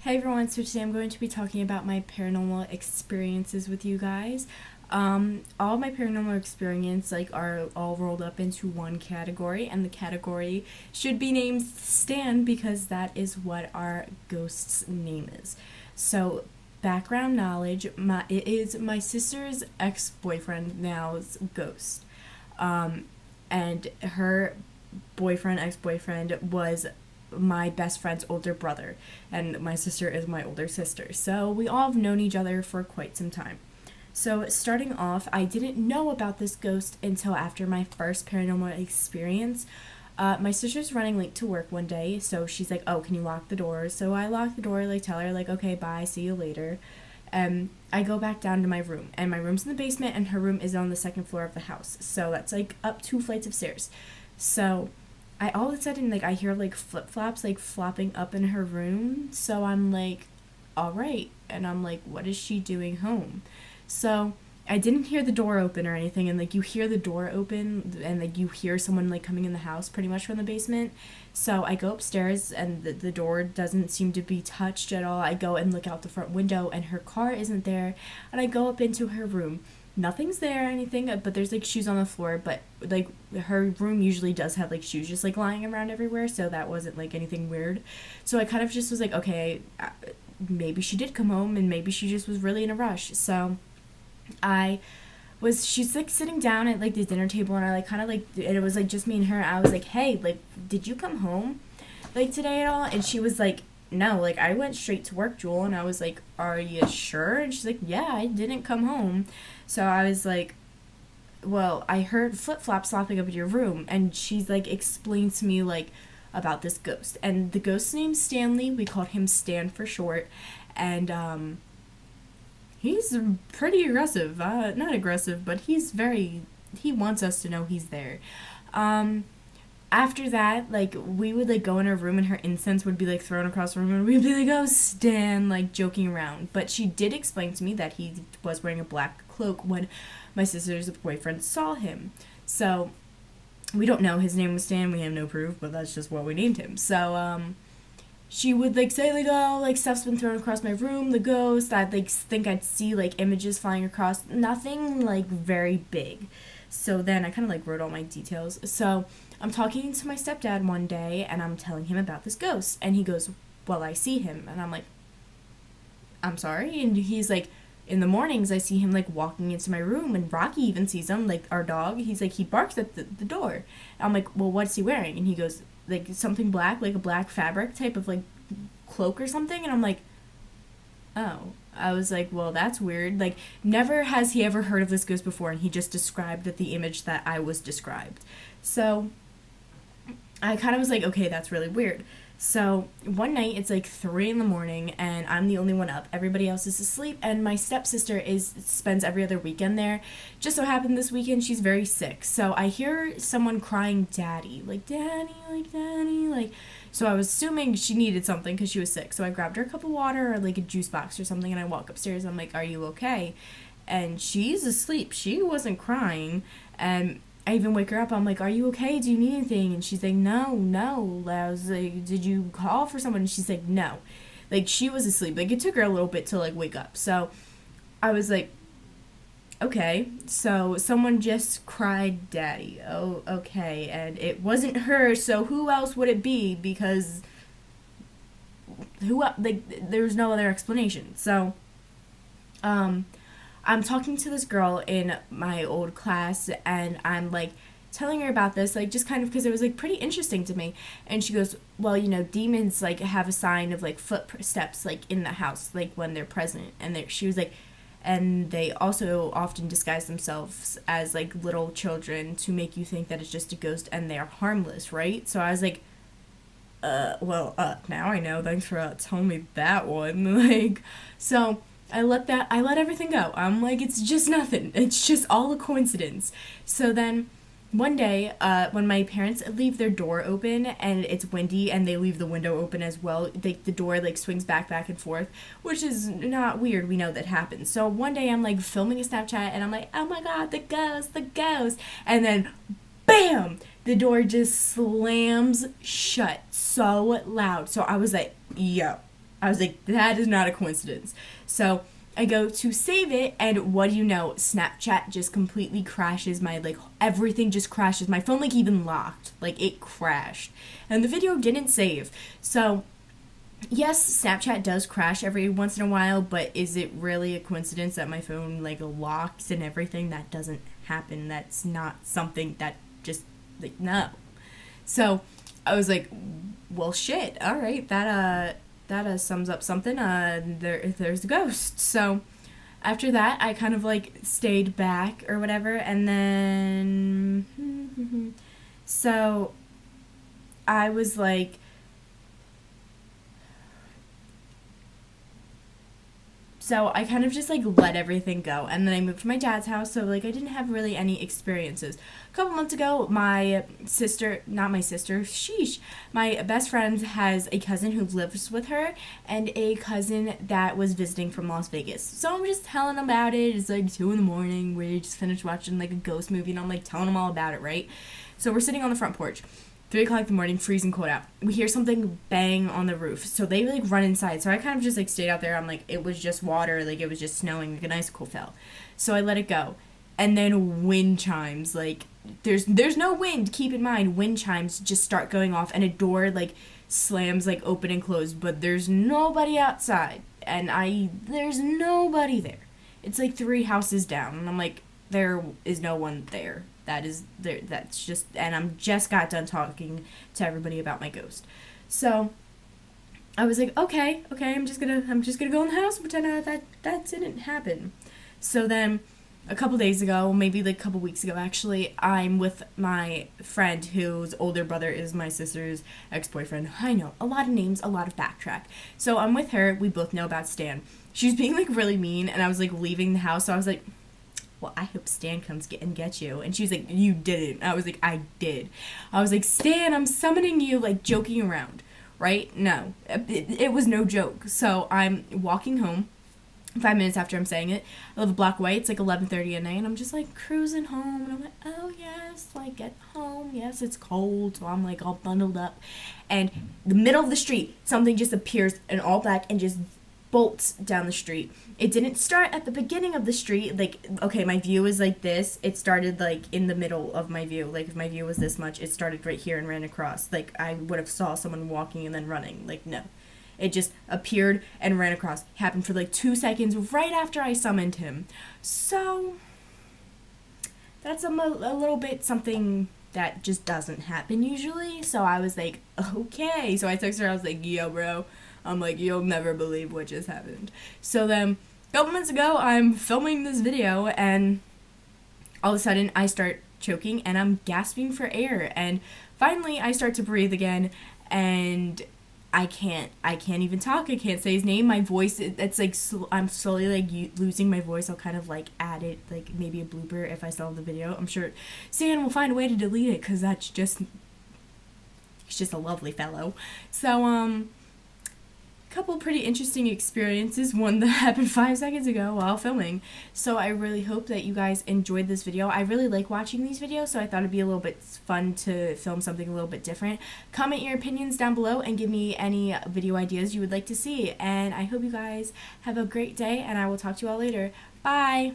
Hey everyone, so today I'm going to be talking about my paranormal experiences with you guys. All my paranormal experience are all rolled up into one category, and the category should be named Stan because that is what our ghost's name is. So, background knowledge: it is my sister's ex-boyfriend now's ghost, and her ex-boyfriend was my best friend's older brother, and my sister is my older sister. So we all have known each other for quite some time. So starting off, I didn't know about this ghost until after my first paranormal experience. My sister's running late to work one day, so she's like, "Oh, can you lock the door?" So I lock the door, tell her "Okay, bye, see you later." I go back down to my room, and my room's in the basement, and her room is on the second floor of the house. So that's up 2 flights of stairs. So I all of a sudden I hear flip flops flopping up in her room. So I'm like, all right, and I'm like, what is she doing home? So I didn't hear the door open or anything, and you hear the door open and you hear someone coming in the house pretty much from the basement. So I go upstairs and the door doesn't seem to be touched at all. I go and look out the front window and her car isn't there, and I go up into her room. Nothing's there or anything, but there's shoes on the floor, but her room usually does have shoes just lying around everywhere, so that wasn't anything weird. So I kind of just was okay, maybe she did come home and maybe she just was really in a rush. So she's sitting down at the dinner table, and I kind of and it was just me and her. I was like, "Hey, did you come home today at all?" And she was like, "No, I went straight to work, Jewel." And I was like, "Are you sure?" And she's like, "Yeah, I didn't come home." So I was like, "Well, I heard flip-flops slopping up in your room." And she's explained to me about this ghost. And the ghost's name's Stanley. We called him Stan for short. And he's pretty aggressive. Not aggressive, but he wants us to know he's there. After that, we would go in her room, and her incense would be thrown across the room, and we'd be "Oh, Stan," joking around. But she did explain to me that he was wearing a black cloak when my sister's boyfriend saw him. So we don't know his name was Stan. We have no proof, but that's just what we named him. So she would say "Oh, stuff's been thrown across my room, the ghost." I'd think I'd see images flying across. Nothing very big. So then I kind of wrote all my details. So I'm talking to my stepdad one day, and I'm telling him about this ghost, and he goes, "Well, I see him." And I'm like, "I'm sorry?" And he's like, "In the mornings I see him walking into my room, and Rocky even sees him, our dog. He's he barks at the door." And I'm like, "Well, what's he wearing?" And he goes, "Something black, a black fabric type of cloak or something." And I'm like, "Oh." I was like, "Well, that's weird." Never has he ever heard of this ghost before, and he just described the image that I was described. So I kind of was like, okay, that's really weird. So one night it's 3 in the morning, and I'm the only one up. Everybody else is asleep, and my stepsister spends every other weekend there. Just so happened this weekend she's very sick. So I hear someone crying "Daddy," "Daddy," "Daddy," So I was assuming she needed something because she was sick. So I grabbed her a cup of water or a juice box or something, and I walk upstairs. I'm like, "Are you okay?" And she's asleep. She wasn't crying. And I even wake her up. I'm like, "Are you okay? Do you need anything?" And she's like, No. I was like, "Did you call for someone?" And she's like, "No." She was asleep. It took her a little bit to wake up. So I was like, okay, so someone just cried "Daddy." Oh, okay. And it wasn't her, so who else would it be? Because there's no other explanation. So I'm talking to this girl in my old class, and I'm telling her about this, just kind of because it was pretty interesting to me. And she goes, "Well, demons have a sign of footsteps in the house when they're present." And she was like, "And they also often disguise themselves as little children to make you think that it's just a ghost, and they are harmless, right?" So I was like, now I know. Thanks for telling me that one." So I let everything go. I'm like, it's just nothing. It's just all a coincidence. So then one day, when my parents leave their door open and it's windy and they leave the window open as well, the door swings back and forth, which is not weird. We know that happens. So one day I'm filming a Snapchat, and I'm like, "Oh my God, the ghost. And then bam, the door just slams shut so loud. So I was like, yo, I was like, that is not a coincidence. So I go to save it, and what do you know? Snapchat just completely crashes. My, like, everything just crashes. My phone, like, even locked. Like, it crashed. And the video didn't save. So, yes, Snapchat does crash every once in a while, but is it really a coincidence that my phone, like, locks and everything? That doesn't happen. That's not something that just, like, no. So, I was like, well, shit. All right, that sums up something. There's the ghost. So after that, I kind of like stayed back or whatever, and then so I was like, so I kind of just like let everything go, and then I moved to my dad's house, so like I didn't have really any experiences. A couple months ago, my best friend has a cousin who lives with her, and a cousin that was visiting from Las Vegas. So I'm just telling them about it. It's like 2 a.m. We just finished watching like a ghost movie, and I'm like telling them all about it, right? So we're sitting on the front porch. 3 o'clock in the morning, freezing cold out. We hear something bang on the roof. So they, like, run inside. So I kind of just, like, stayed out there. I'm like, it was just water. Like, it was just snowing. Like, an icicle fell. So I let it go. And then wind chimes. Like, there's no wind. Keep in mind, wind chimes just start going off. And a door, like, slams, like, open and closed. But there's nobody outside. And there's nobody there. It's, like, 3 houses down. And I'm like, there is no one there. That's just, and I'm just got done talking to everybody about my ghost. So I was like, okay, I'm just gonna go in the house and pretend that didn't happen. So then a couple days ago, maybe like a couple weeks ago actually, I'm with my friend whose older brother is my sister's ex-boyfriend. I know, a lot of names, a lot of backtrack. So I'm with her, we both know about Stan. She was being like really mean, and I was like leaving the house, so I was like, well, I hope Stan comes and get you. And she was like, you didn't. I was like, I did. I was like, Stan, I'm summoning you, like, joking around, right? No. It was no joke. So I'm walking home 5 minutes after I'm saying it. I live a block away. It's like 11:30 at night, and I'm just, like, cruising home. And I'm like, oh, yes, like, get home. Yes, it's cold. So I'm, like, all bundled up. And the middle of the street, something just appears in all black and just bolts down the street. It didn't start at the beginning of the street. Like, okay, my view is like this. It started like in the middle of my view. Like, if my view was this much, it started right here and ran across. Like, I would have saw someone walking and then running. Like, no. It just appeared and ran across. Happened for like 2 seconds right after I summoned him. So that's a little bit something that just doesn't happen usually. So I was like, okay. So I texted her. I was like, yo, bro. I'm like, you'll never believe what just happened. So then, a couple months ago, I'm filming this video, and all of a sudden, I start choking, and I'm gasping for air. And finally, I start to breathe again, and I can't even talk. I can't say his name. My voice, it's like, I'm slowly, like, losing my voice. I'll kind of, like, add it, like, maybe a blooper if I still have the video. I'm sure Stan will find a way to delete it, because that's just, he's just a lovely fellow. So, couple pretty interesting experiences, one that happened 5 seconds ago while filming. So I really hope that you guys enjoyed this video. I really like watching these videos, so I thought it'd be a little bit fun to film something a little bit different. Comment your opinions down below and give me any video ideas you would like to see. And I hope you guys have a great day, and I will talk to you all later. Bye!